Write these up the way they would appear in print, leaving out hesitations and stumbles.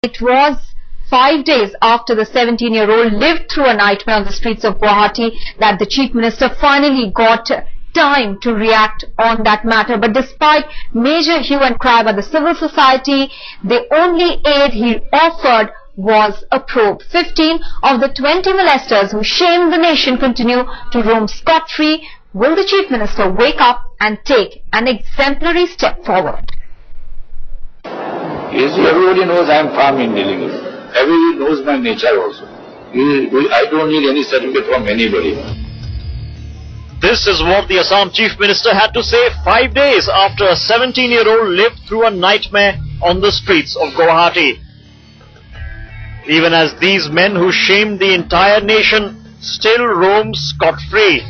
It was 5 days after the 17-year-old lived through a nightmare on the streets of Guwahati that the Chief Minister finally got time to react on that matter. But despite major hue and cry by the civil society, the only aid he offered was a probe. 15 of the 20 molesters who shamed the nation continue to roam scot-free. Will the Chief Minister wake up and take an exemplary step forward? Yes, everybody knows I am firm in dealing with it. Everybody knows my nature also. I don't need any certificate from anybody. This is what the Assam Chief Minister had to say 5 days after a 17-year-old lived through a nightmare on the streets of Guwahati. Even as these men who shamed the entire nation still roam scot-free.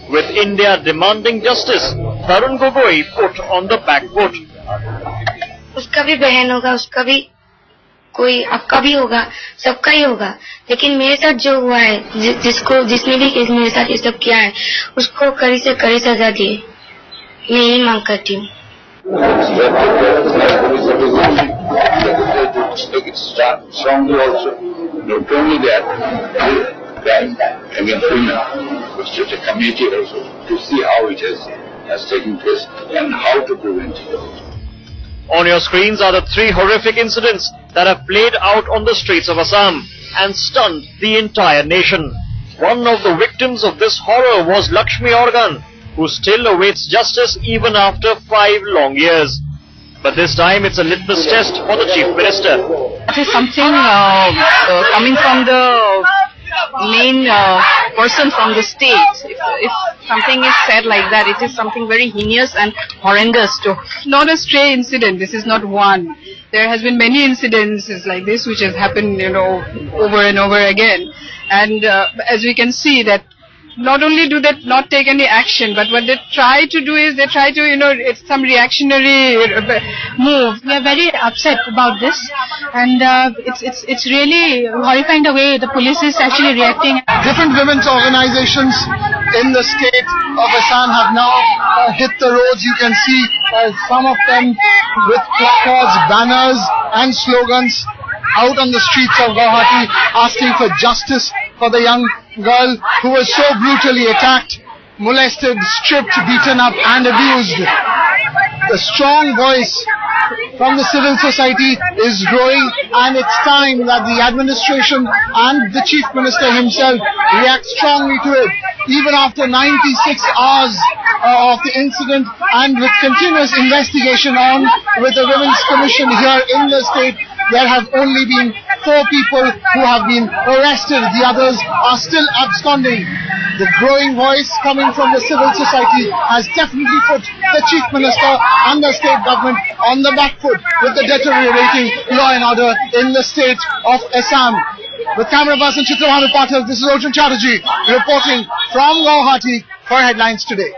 With India demanding justice, Tarun Gogoi put on the back foot. उसका भी बहन होगा, उसका भी कोई आपका भी होगा, सबका ही होगा, लेकिन मेरे साथ जो हुआ है, जिसने भी मेरे साथ ये सब किया है, उसको कड़ी से कड़ी सजा दिए, मैं यही मांग करती हूँ। Strongly also, not only that, crime against women, but such a committee also to see how it has taken place and how to prevent it. On your screens are the 3 horrific incidents that have played out on the streets of Assam and stunned the entire nation. One of the victims of this horror was Lakshmi Organ, who still awaits justice even after 5 long years. But this time it's a litmus test for the Chief Minister. It is something coming from the main person from the state. If something is said like that, it is something very heinous and horrendous too. Not a stray incident. This is not one. There has been many incidences like this which has happened, over and over again. And as we can see that not only do they not take any action, but what they try to do is they try to, it's some reactionary move. We are very upset about this, and it's really horrifying the way the police is actually reacting. Different women's organizations in the state of Assam have now hit the roads. You can see some of them with placards, banners and slogans out on the streets of Guwahati asking for justice for the young girl who was so brutally attacked, molested, stripped, beaten up and abused. The strong voice from the civil society is growing, and it's time that the administration and the Chief Minister himself react strongly to it. Even after 96 hours of the incident and with continuous investigation on with the Women's Commission here in the state, there have only been 4 people who have been arrested. The others are still absconding. The growing voice coming from the civil society has definitely put the Chief Minister and the state government on the back foot with the deteriorating law and order in the state of Assam. With camera person Chitra Patel, this is Arjun Chatterjee reporting from Guwahati for Headlines Today.